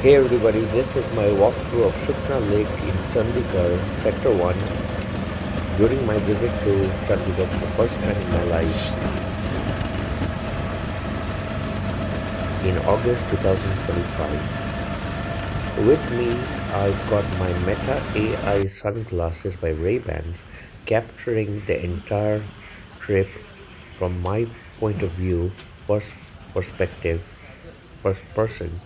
Hey everybody, this is my walkthrough of Sukhna Lake in Chandigarh, Sector 1, during my visit to Chandigarh for the first time in my life in August 2025. With me, I've got my Meta AI sunglasses by Ray-Bans, capturing the entire trip from my point of view, first perspective, first person,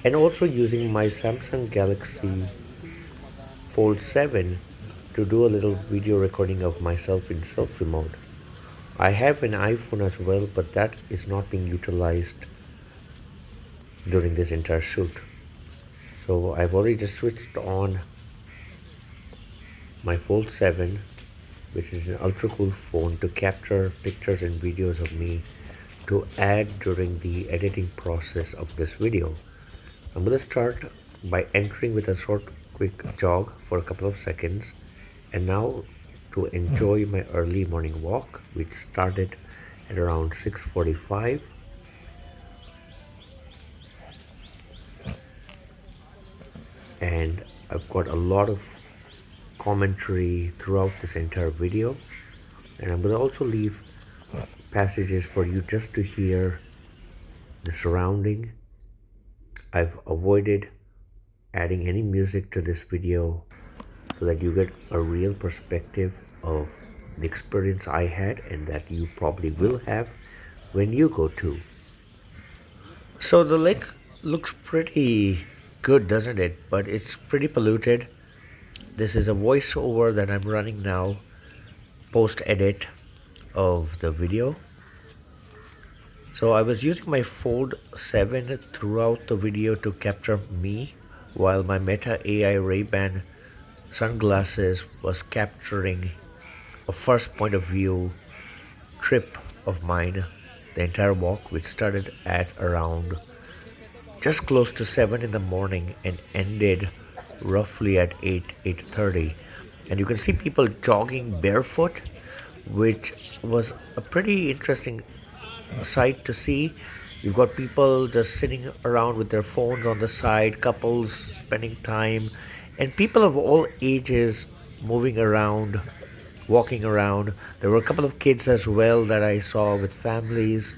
and also using my Samsung Galaxy Fold 7 to do a little video recording of myself in selfie mode. I have an iPhone as well, but that is not being utilized during this entire shoot. So I've already just switched on my Fold 7, which is an ultra cool phone, to capture pictures and videos of me to add during the editing process of this video. I'm going to start by entering with a short quick jog for a couple of seconds, and now to enjoy my early morning walk, which started at around 6:45. And I've got a lot of commentary throughout this entire video, and I'm going to also leave passages for you just to hear the surrounding. I've avoided adding any music to this video so that you get a real perspective of the experience I had and that you probably will have when you go too. So the lake looks pretty good, doesn't it? But it's pretty polluted. This is a voiceover that I'm running now, post edit of the video. So I was using my Fold 7 throughout the video to capture me, while my Meta AI Ray-Ban sunglasses was capturing a first point of view trip of mine, the entire walk, which started at around just close to 7 in the morning and ended roughly at 8:30. And you can see people jogging barefoot, which was a pretty interesting sight to see. You've got people just sitting around with their phones on the side, couples spending time, and people of all ages moving around, walking around. There were a couple of kids as well that I saw with families.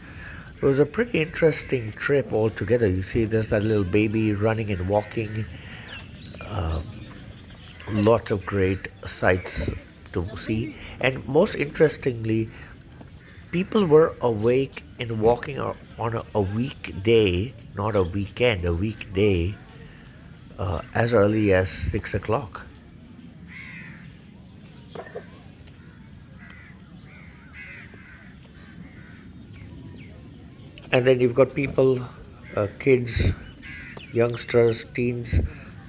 It was a pretty interesting trip altogether. You see, there's that little baby running and walking. Lots of great sights to see. And most interestingly, people were awake and walking on a weekday, not a weekend, a weekday, as early as 6 o'clock. And then you've got people, kids, youngsters, teens,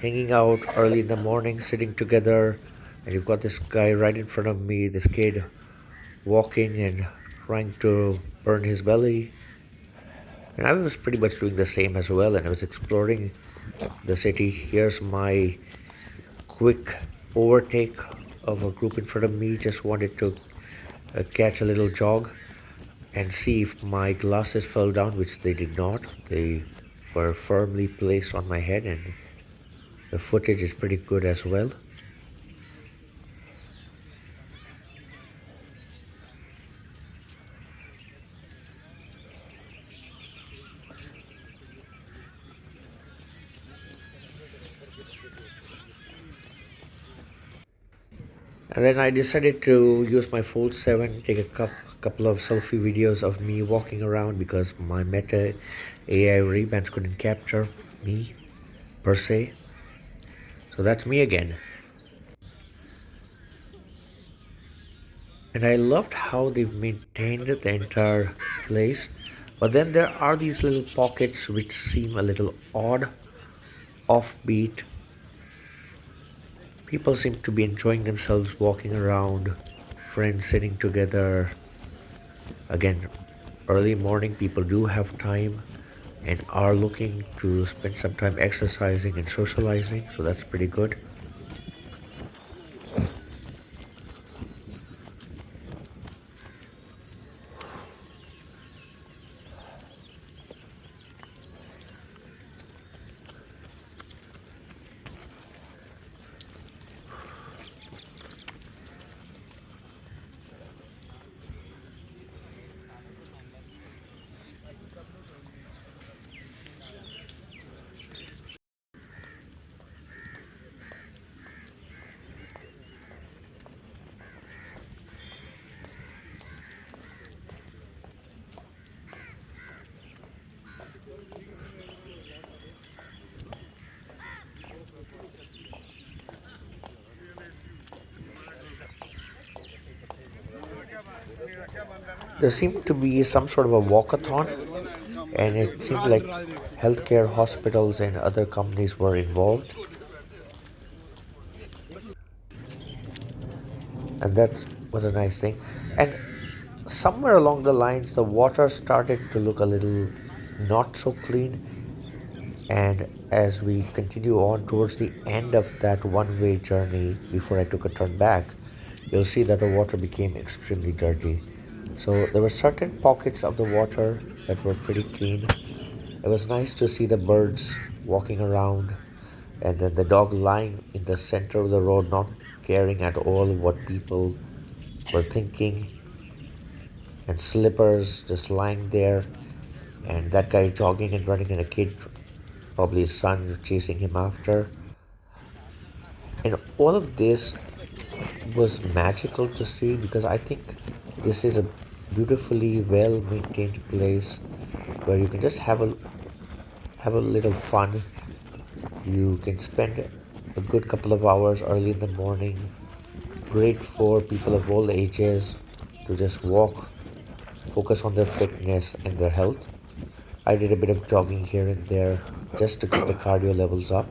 hanging out early in the morning, sitting together. And you've got this guy right in front of me, this kid walking and trying to burn his belly. And I was pretty much doing the same as well, and I was exploring the city. Here's my quick overtake of a group in front of me. Just wanted to catch a little jog and see if my glasses fell down, which they did not. They were firmly placed on my head, and the footage is pretty good as well. And then I decided to use my Fold 7, take a couple of selfie videos of me walking around because my Meta AI Ray-Bans couldn't capture me per se. So that's me again. And I loved how they've maintained the entire place. But then there are these little pockets which seem a little odd, offbeat. People seem to be enjoying themselves walking around, friends sitting together. Again, early morning, people do have time and are looking to spend some time exercising and socializing, so that's pretty good. There seemed to be some sort of a walkathon, and it seemed like healthcare hospitals and other companies were involved, and that was a nice thing. And somewhere along the lines, the water started to look a little not so clean, and as we continue on towards the end of that one-way journey before I took a turn back, you'll see that the water became extremely dirty. So there were certain pockets of the water that were pretty clean. It was nice to see the birds walking around, and then the dog lying in the center of the road, not caring at all what people were thinking, and slippers just lying there, and that guy jogging and running, and a kid, probably his son, chasing him after. And all of this was magical to see because I think this is a beautifully well maintained place where you can just have a little fun. You can spend a good couple of hours early in the morning. Great for people of all ages to just walk, focus on their fitness and their health. I did a bit of jogging here and there just to keep the cardio levels up.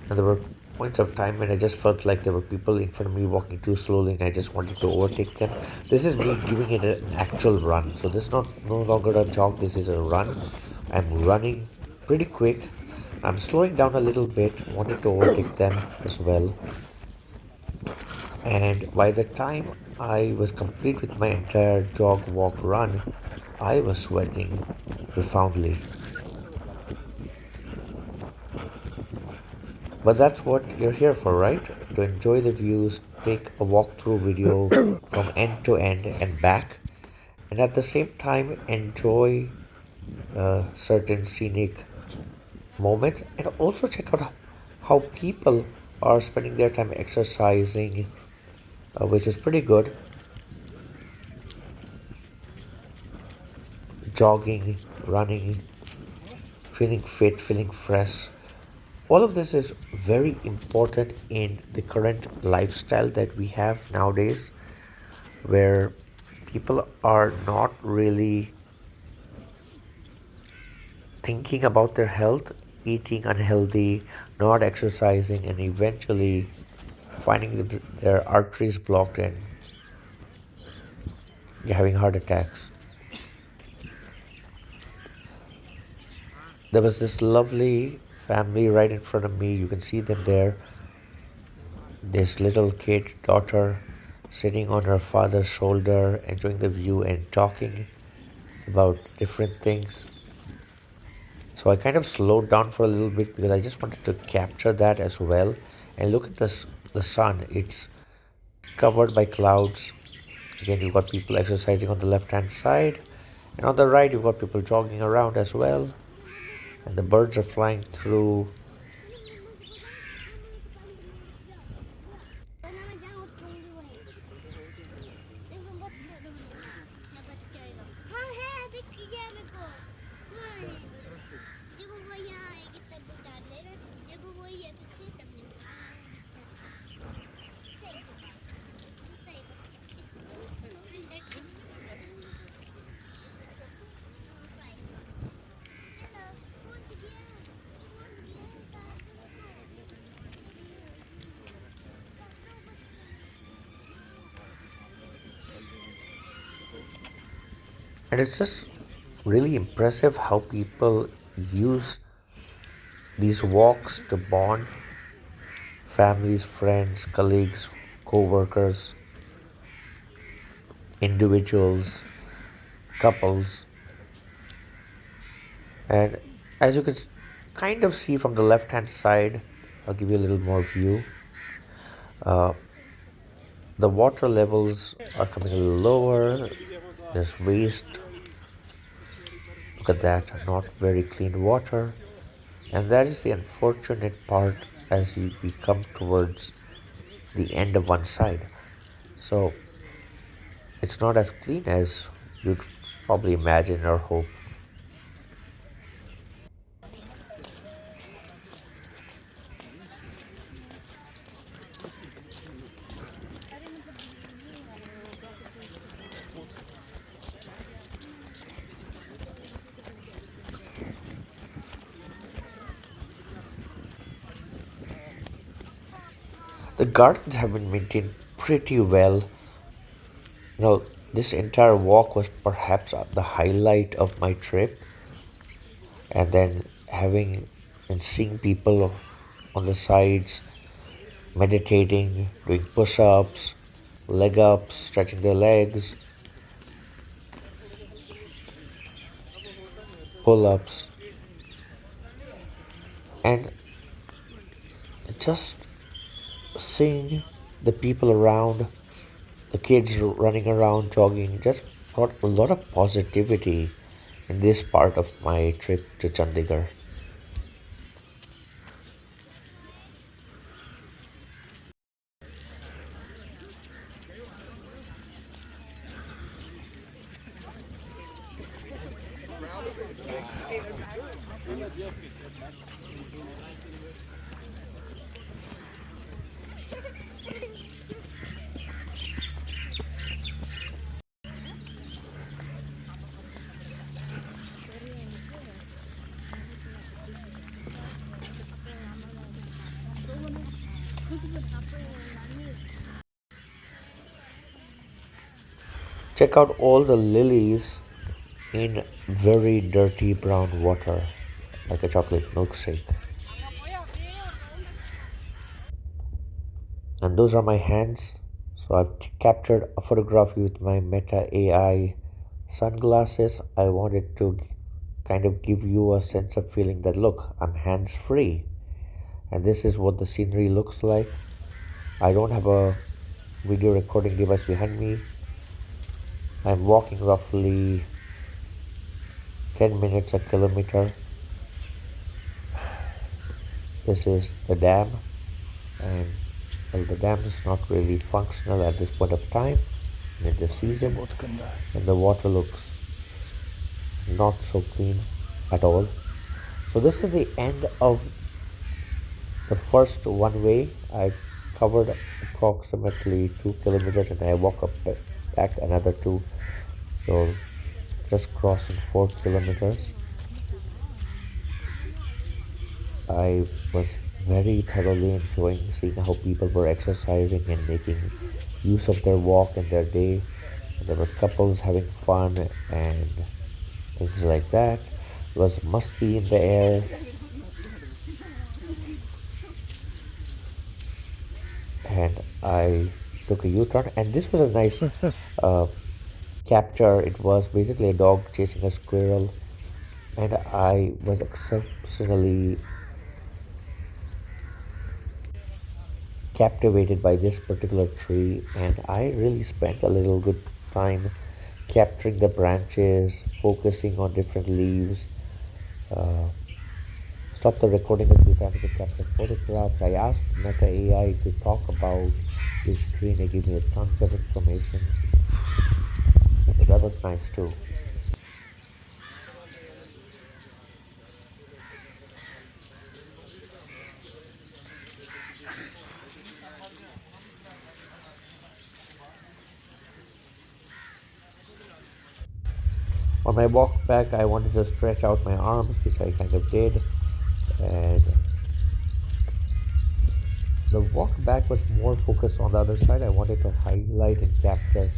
And there were points of time when I just felt like there were people in front of me walking too slowly and I just wanted to overtake them. This is me giving it an actual run. So this is not no longer a jog, this is a run. I'm running pretty quick. I'm slowing down a little bit, wanting to overtake them as well. And by the time I was complete with my entire jog, walk, run, I was sweating profoundly. But that's what you're here for, right? To enjoy the views, take a walkthrough video from end to end and back, and at the same time enjoy certain scenic moments, and also check out how people are spending their time exercising, which is pretty good. Jogging, running, feeling fit, feeling fresh. All of this is very important in the current lifestyle that we have nowadays, where people are not really thinking about their health, eating unhealthy, not exercising, and eventually finding their arteries blocked and having heart attacks. There was this lovely family right in front of me. You can see them there. This little kid, daughter, sitting on her father's shoulder, enjoying the view and talking about different things. So I kind of slowed down for a little bit because I just wanted to capture that as well. And look at this, the sun. It's covered by clouds. Again, you've got people exercising on the left hand side. And on the right, you've got people jogging around as well. And the birds are flying through. And it's just really impressive how people use these walks to bond, families, friends, colleagues, co workers, individuals, couples. And as you can kind of see from the left hand side, I'll give you a little more view. The water levels are coming a little lower. There's waste. Look at that, not very clean water. And that is the unfortunate part as we come towards the end of one side. So it's not as clean as you'd probably imagine or hope. The gardens have been maintained pretty well. You know, this entire walk was perhaps the highlight of my trip, and then having and seeing people on the sides meditating, doing push ups, leg ups, stretching their legs, pull ups, and just seeing the people around, the kids running around jogging, just brought a lot of positivity in this part of my trip to Chandigarh. Check out all the lilies in very dirty brown water, like a chocolate milkshake. And those are my hands. So I've captured a photograph with my Meta AI sunglasses. I wanted to kind of give you a sense of feeling that look, I'm hands free. And this is what the scenery looks like. I don't have a video recording device behind me. I'm walking roughly 10 minutes a kilometer. This is the dam, and well, the dam is not really functional at this point of time in the season, and the water looks not so clean at all. So this is the end of the first one way. I covered approximately 2 kilometers, and I walk up back another two. So just crossing 4 kilometers. I was very thoroughly enjoying seeing how people were exercising and making use of their walk and their day. And there were couples having fun and things like that. It was musty in the air, and I took a U-turn. And this was a nice uh, capture. It was basically a dog chasing a squirrel, and I was exceptionally captivated by this particular tree, and I really spent a little good time capturing the branches, focusing on different leaves. Uh, Stop the recording a few times to capture photographs. I asked Meta AI to talk about this tree, and they gave me tons of information. So that was nice too. On my walk back, I wanted to stretch out my arms, which I kind of did, and the walk back was more focused on the other side. I wanted to highlight and capture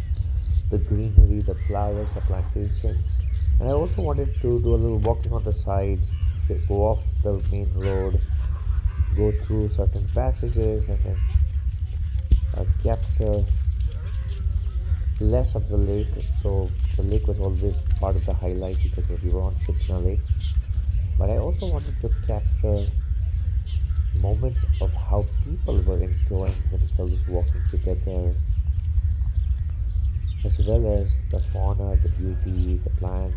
the greenery, the flowers, the plantations. And I also wanted to do a little walking on the sides, go off the main road, go through certain passages, and then capture less of the lake. So the lake was always part of the highlight because we were on Sukhna Lake. But I also wanted to capture moments of how people were enjoying themselves walking together, as well as the fauna, the beauty, the plants,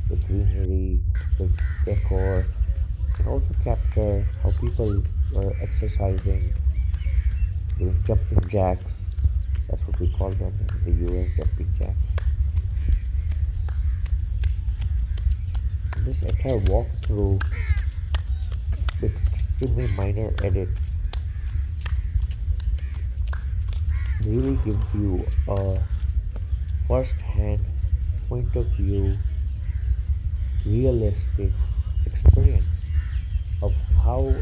the greenery, the decor, and also capture how people were exercising, doing jumping jacks. That's what we call them in the US, jumping jacks. And this entire walkthrough with extremely minor edits really gives you a first hand point of view, realistic experience of how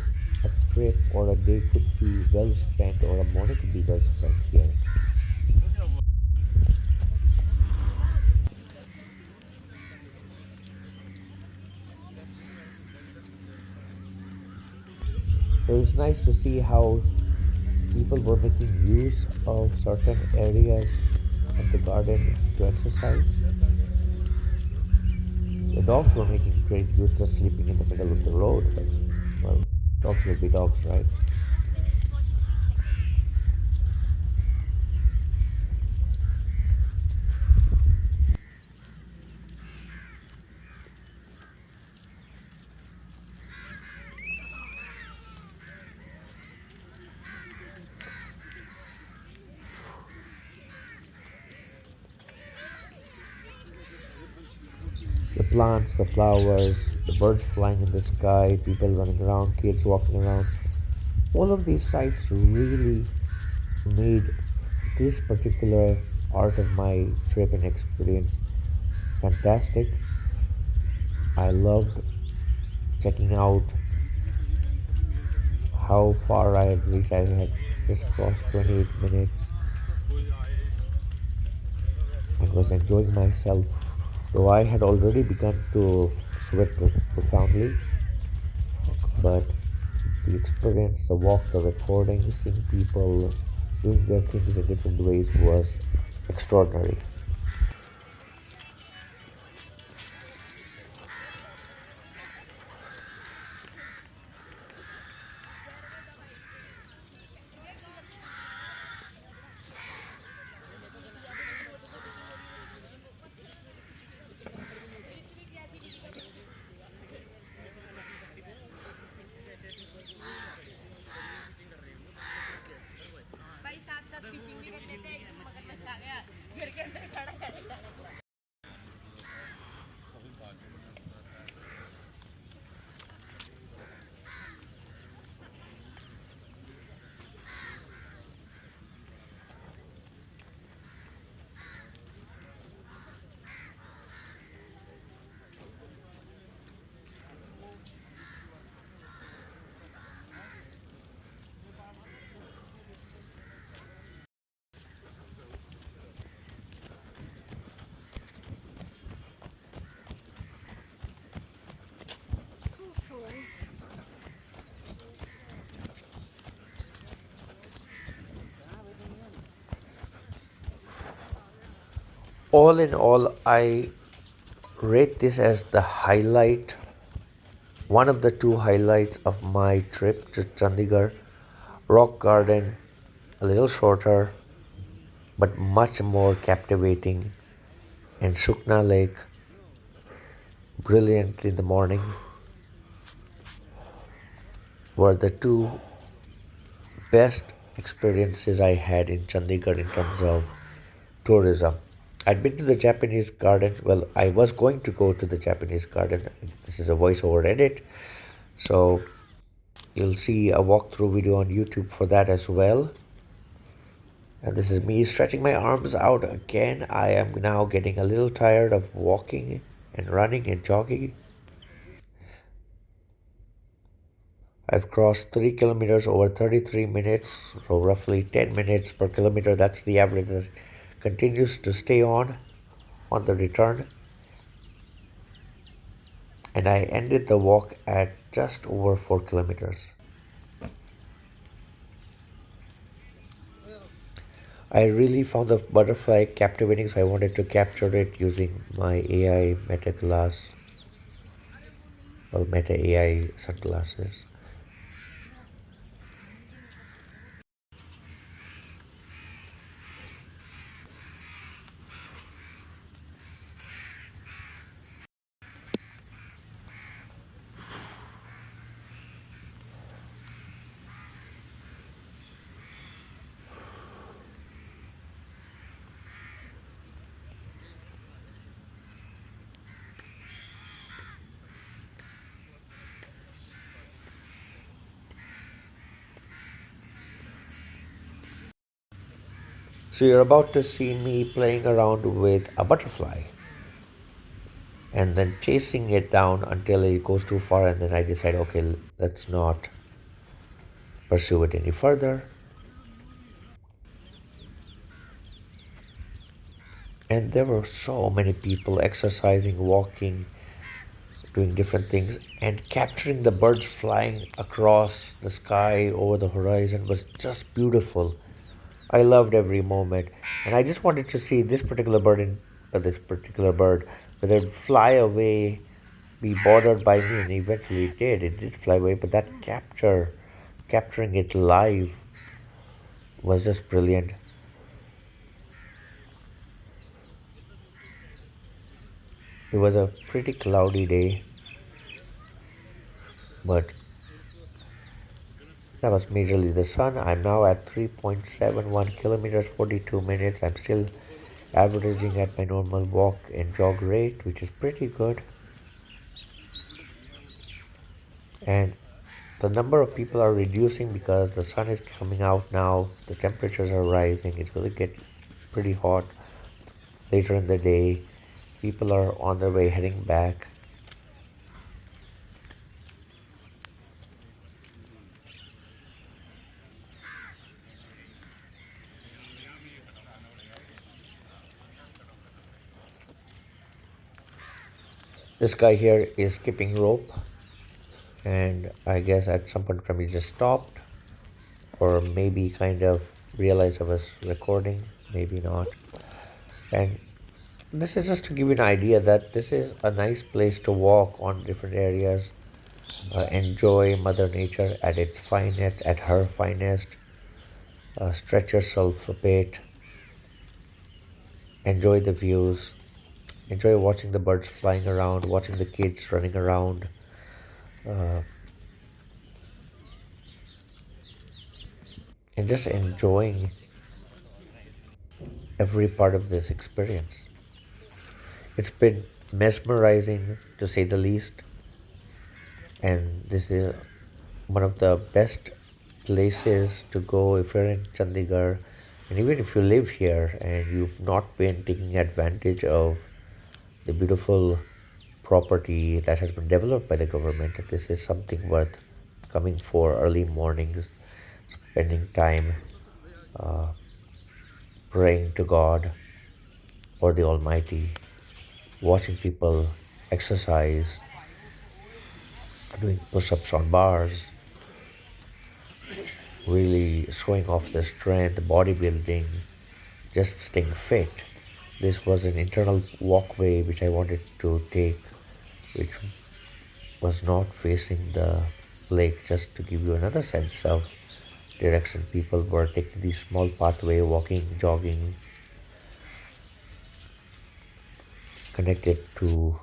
a trip or a day could be well spent or a morning could be well spent here. So it's nice to see how people were making use of certain areas of the garden to exercise. The dogs were making great use, just sleeping in the middle of the road, but well, dogs will be dogs, right? The plants, the flowers, the birds flying in the sky, people running around, kids walking around. All of these sights really made this particular part of my trip and experience fantastic. I loved checking out how far I had reached. I had just crossed 28 minutes and was enjoying myself. Though I had already begun to sweat profoundly, but the experience, the walk, the recording, seeing people doing their things in different ways was extraordinary. All in all, I rate this as the highlight, one of the two highlights of my trip to Chandigarh. Rock Garden, a little shorter but much more captivating, and Sukhna Lake, brilliant in the morning, were the two best experiences I had in Chandigarh in terms of tourism. I'd been to the Japanese garden. Well, I was going to go to the Japanese garden. This is a voiceover edit. So you'll see a walkthrough video on YouTube for that as well. And this is me stretching my arms out again. I am now getting a little tired of walking and running and jogging. I've crossed 3 kilometers over 33 minutes, so roughly 10 minutes per kilometer. That's the average that continues to stay on the return. And I ended the walk at just over 4 kilometers. I really found the butterfly captivating, so I wanted to capture it using my AI Meta glass, or Meta AI sunglasses. So you're about to see me playing around with a butterfly and then chasing it down until it goes too far, and then I decide, okay, let's not pursue it any further. And there were so many people exercising, walking, doing different things, and capturing the birds flying across the sky over the horizon was just beautiful. I loved every moment, and I just wanted to see this particular bird, whether it fly away, be bothered by me, and eventually it did. It did fly away, but capturing it live, was just brilliant. It was a pretty cloudy day, but that was majorly the sun. I'm now at 3.71 kilometers, 42 minutes. I'm still averaging at my normal walk and jog rate, which is pretty good. And the number of people are reducing because the sun is coming out now. The temperatures are rising. It's going to get pretty hot later in the day. People are on their way heading back. This guy here is skipping rope, and I guess at some point from he just stopped, or maybe kind of realized I was recording, maybe not. And this is just to give you an idea that this is a nice place to walk on different areas, enjoy Mother Nature at its finest, at her finest, stretch yourself a bit, enjoy the views, enjoy watching the birds flying around, watching the kids running around, and just enjoying every part of this experience. It's been mesmerizing to say the least, and this is one of the best places to go if you're in Chandigarh, and even if you live here and you've not been taking advantage of the beautiful property that has been developed by the government. This is something worth coming for early mornings, spending time praying to God or the Almighty, watching people exercise, doing push ups on bars, really showing off their strength, bodybuilding, just staying fit. This was an internal walkway which I wanted to take, which was not facing the lake, just to give you another sense of direction. People were taking these small pathway, walking, jogging, connected to